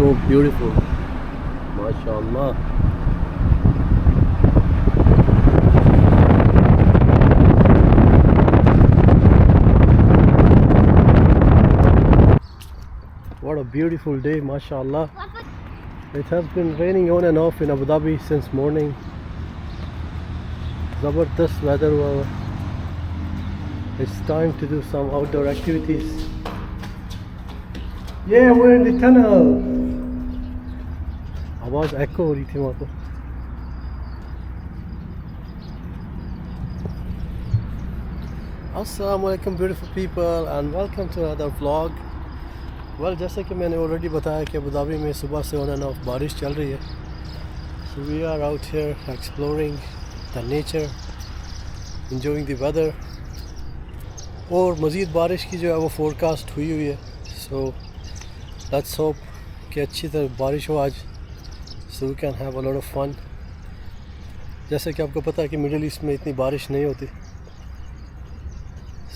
So beautiful, mashallah. What a beautiful day, mashallah. It has been raining on and off in Abu Dhabi since morning. Zabardast weather. It's time to do some outdoor activities. Yeah, we're in the tunnel. आवाज echo हो रही थी वहाँ पर. Assalamu alaikum beautiful people and welcome to another vlog. Well, जैसे कि मैंने already बताया कि अबू धाबी में सुबह से on and off बारिश चल रही है. So we are out here exploring the nature, enjoying the weather. और मज़ीद बारिश की जो है वो forecast हुई है. So let's hope कि अच्छी तरह बारिश हो आज. So we can have a lot of fun. जैसे कि आपको पता है कि मिडिल ईस्ट में इतनी बारिश नहीं होती.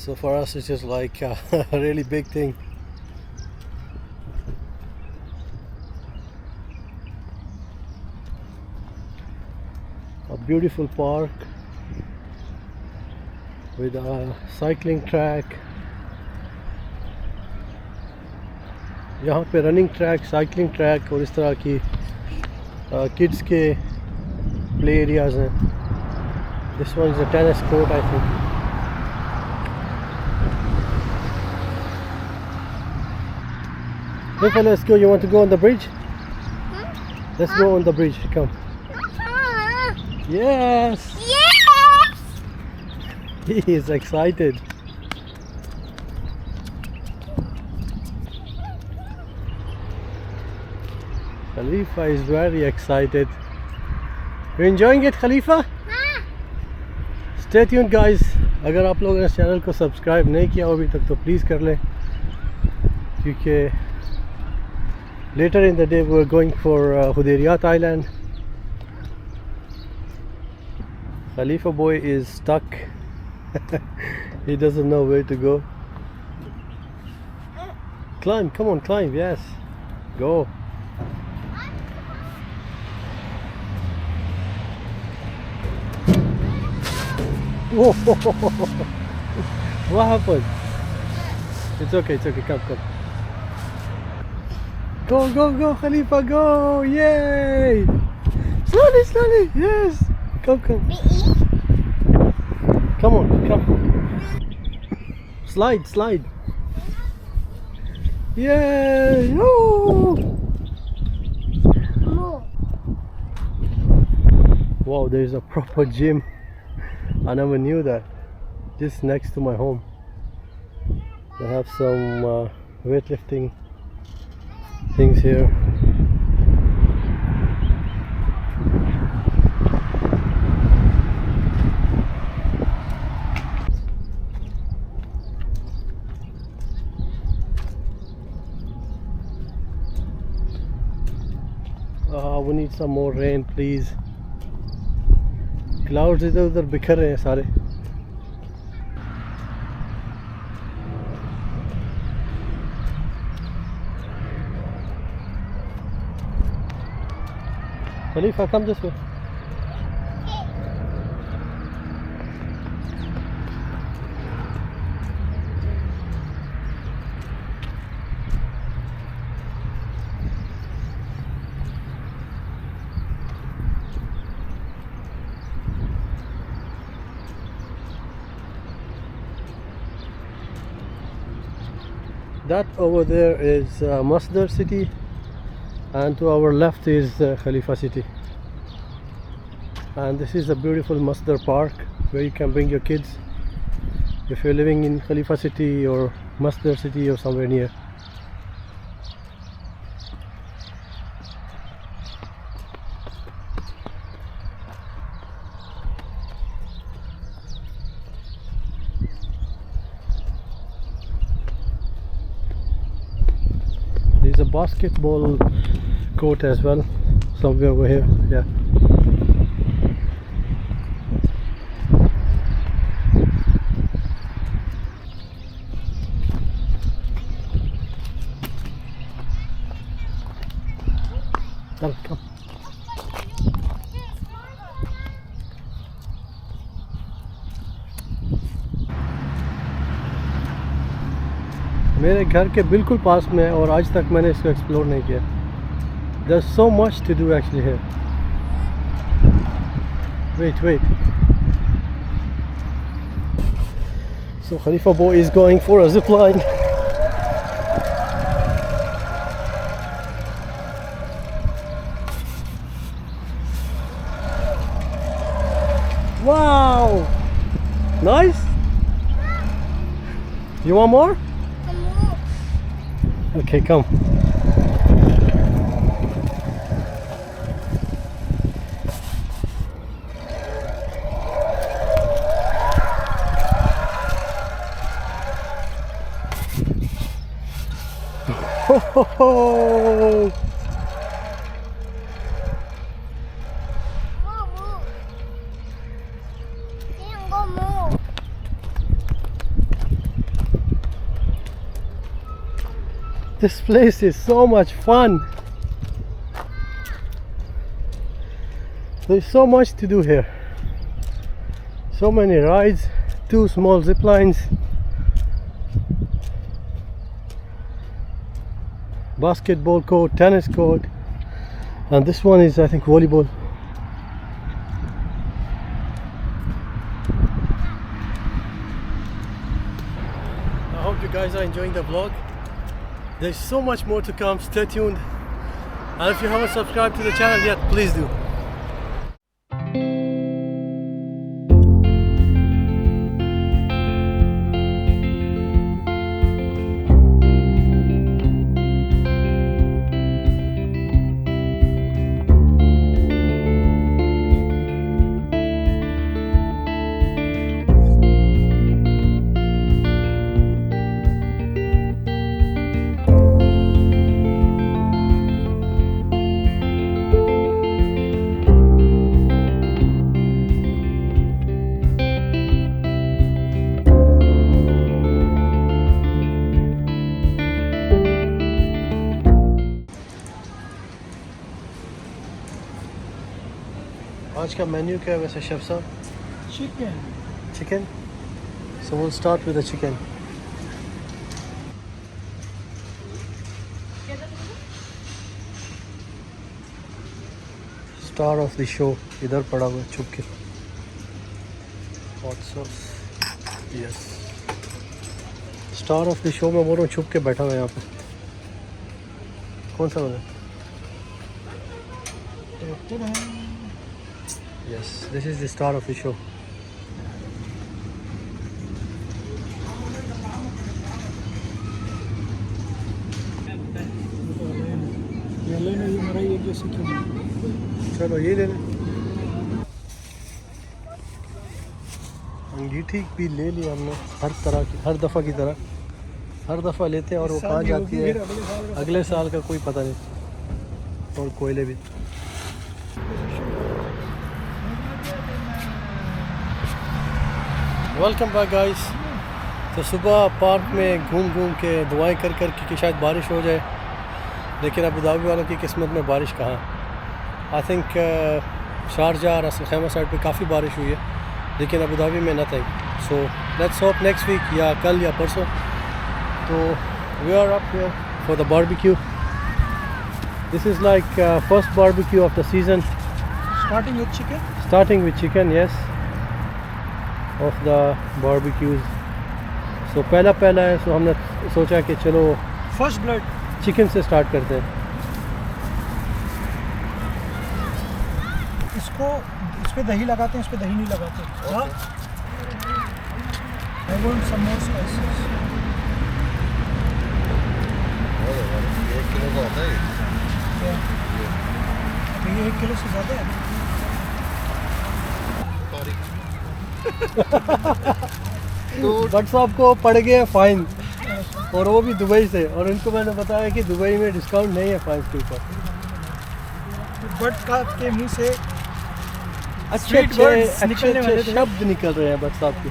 So for us it's just like a really big thing. A beautiful park with a cycling track. यहाँ पे रनिंग ट्रैक, साइकिलिंग ट्रैक और इस तरह की किड्स के प्ले एरियाज हैं. This one is a tennis court I think. Hey, let's go. You want to go on the bridge? Let's go on the bridge. Come. Yes. Yes. He is excited. Khalifa is very excited. You enjoying it, Khalifa? Stay tuned, guys. अगर आप लोगों ने इस channel को subscribe नहीं किया अभी तक तो प्लीज़ कर लें, क्योंकि later in the day we're going for Hudayriyat Island. Khalifa boy is stuck. He doesn't know where to go. Climb, come on, climb. Yes, go. Whoa. What happened? It's okay, come. Go, Khalifa, go! Yay! Slowly, yes! Come. Come on. Slide. Yay! Oh! Wow, there's a proper gym. I never knew that. Just next to my home. They have some weightlifting things here. We need some more rain, please. Clouds इधर उधर बिखर रहे हैं सारे. Khalifa, come this way. That over there is Masdar city, and to our left is Khalifa city. And this is a beautiful Masdar park where you can bring your kids if you're living in Khalifa city or Masdar city or somewhere near. is a basketball court as well, somewhere over here. Yeah. Come. मेरे घर के बिल्कुल पास में है और आज तक मैंने इसको एक्सप्लोर नहीं किया. There's so much to do actually here. Wait. So Khalifa boy is going for a zip line. Wow! Nice! You want more? Okay, come. Ho ho ho! This place is so much fun. There's so much to do here. So many rides, 2 small zip lines, basketball court, tennis court, and this one is I think volleyball. I hope you guys are enjoying the vlog. There's so much more to come. Stay tuned, and if you haven't subscribed to the channel yet, please do. आज का menu क्या है वैसे chef साहब? Chicken. So we'll start with the chicken. Star of the show इधर पड़ा हुआ छुप के. Hot sauce. Yes. Star of the show मैं बोल रहा हूँ छुप के बैठा हुआ है यहाँ पे. कौन सा वाला? Yes, this is the star of the show. चलो ये ले लें. अंगीठी भी ले लिया हमने हर दफ़ा की तरह. हर दफ़ा लेते हैं और वो कहाँ जाती है अगले साल का कोई पता नहीं. और कोयले भी. Welcome back guys. तो सुबह पार्क में घूम के दुआएं कर कि शायद बारिश हो जाए, लेकिन अबू धाबी वालों की किस्मत में बारिश कहाँ. आई थिंक शारजा और असल खैमा साइड पे काफ़ी बारिश हुई है, लेकिन अबू धाबी में nothing. So let's hope next week या कल या परसों. तो we are up here for the barbecue. This is like first barbecue of the season. Starting with chicken. Yes, of the barbecues. So पहला है, so हमने सोचा कि चलो फर्स्ट ब्लड चिकन से स्टार्ट करते हैं. इसको इस पे दही लगाते हैं, इस पे दही नहीं लगाते. I want some more spices. 1 kilo का होता है ये 1 किलो से ज़्यादा है. बट साहब को पड़ गए फाइन और वो भी दुबई से। और इनको मैंने बताया कि दुबई में डिस्काउंट नहीं है 5 के ऊपर। बट का के मुंह से अच्छे Sweet words अच्छे निकलने अच्छे वाले थे। शब्द निकल रहे हैं बट साहब के।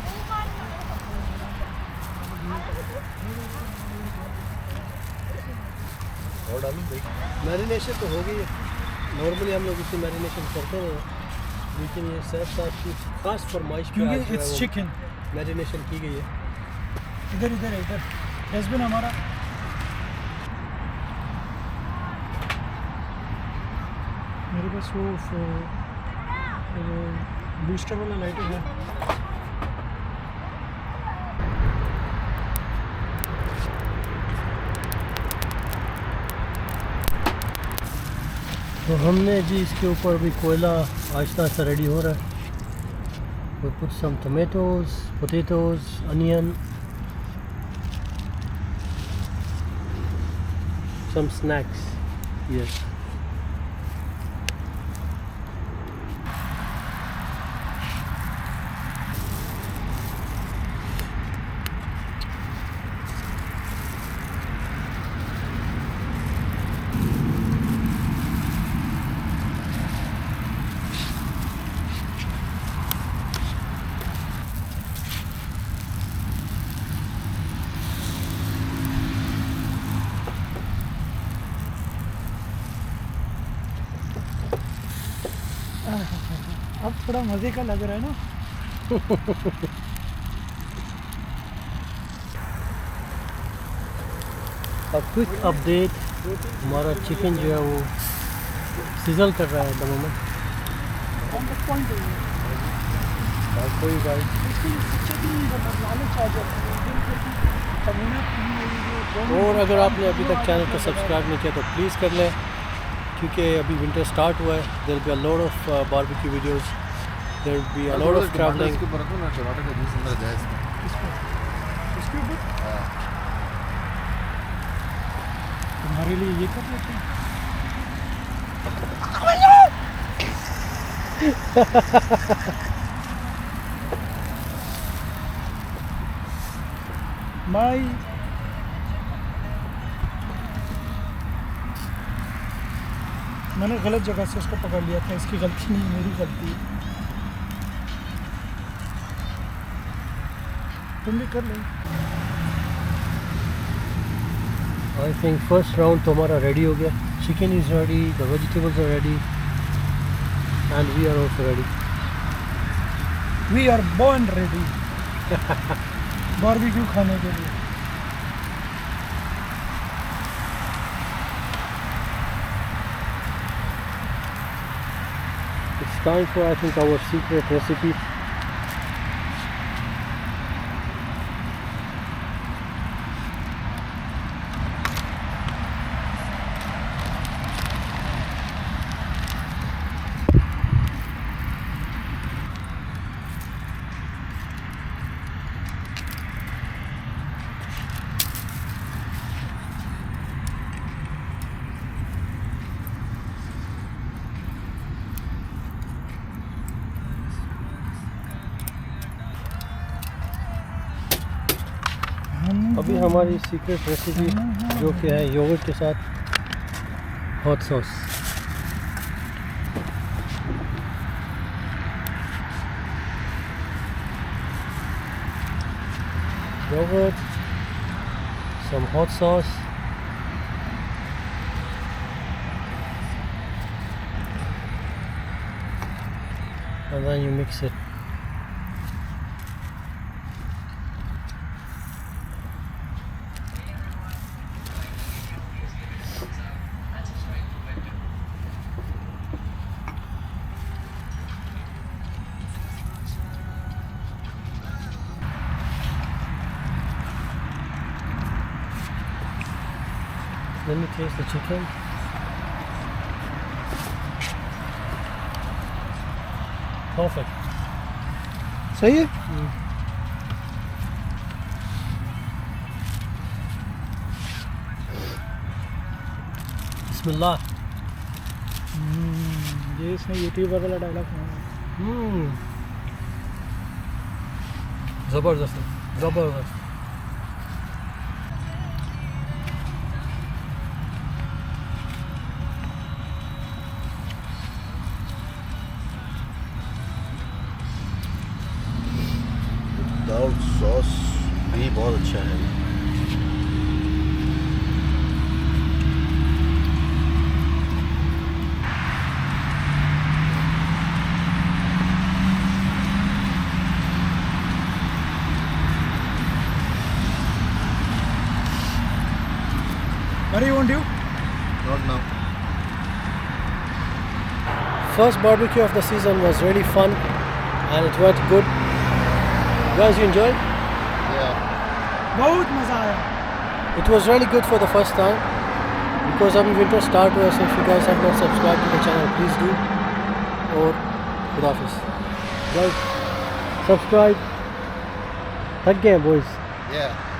और डालूं भाई? मैरिनेशन तो हो गई है। नॉर्मली हम लोग इसे मैरिनेशन करते हैं, लेकिन ये सैफ साहब की खास फरमाइश पे आज क्योंकि जो है इट्स वो चिकन। मैरिनेशन की गई है। इधर इधर इधर डस्टबिन हमारा। मेरे पास वो बूस्टर वाला लाइट है। तो हमने जी इसके ऊपर भी कोयला आहिस्ता आहिस्ता रेडी हो रहा है। We put some tomatoes, potatoes, onion, some snacks. Yes. अब थोड़ा मज़े का लग रहा है ना। अब क्विक अपडेट, हमारा चिकन जो है वो सिजल कर रहा है एट द मोमेंट। कोई गाइस और अगर आपने अभी तक चैनल को सब्सक्राइब नहीं किया तो प्लीज़ कर लें, क्योंकि अभी विंटर स्टार्ट हुआ है। There be a lot of barbecue videos, there be a lot of travelling. इसके ऊपर रखो ना, टमाटर का जूस अंदर जाए इसमें। इसके ऊपर हाँ। तुम्हारे लिए ये कर लेते हैं। भाई मैंने गलत जगह से उसको पकड़ लिया था। इसकी गलती नहीं, मेरी गलती है। तुम भी कर लो। आई थिंक फर्स्ट राउंड तो हमारा रेडी हो गया। Chicken is ready, the vegetables are ready and we are also ready. We are born ready barbecue खाने के लिए। It's time for, I think, our secret recipe. अभी हमारी सीक्रेट रेसिपी जो कि है योगर्ट के साथ hot sauce. Yogurt, some hot sauce, and then you mix it. Let me taste the chicken. Perfect. सही है। बिस्मिल्लाह। ये इसने यूट्यूब वाला डायलॉग सुना। ज़बरदस्त है, ज़बरदस्त। सॉस भी बहुत अच्छा है. What do you want to do? Not now. First barbecue of the season was really fun and it went good. Guys, you enjoyed? Yeah. बहुत मज़ा आया. It was really good for the first time because अभी winter start हुआ. So if you guys have not subscribed to the channel, please do. और खुदा हाफिज़. Guys, subscribe. थक गए हैं boys. Yeah.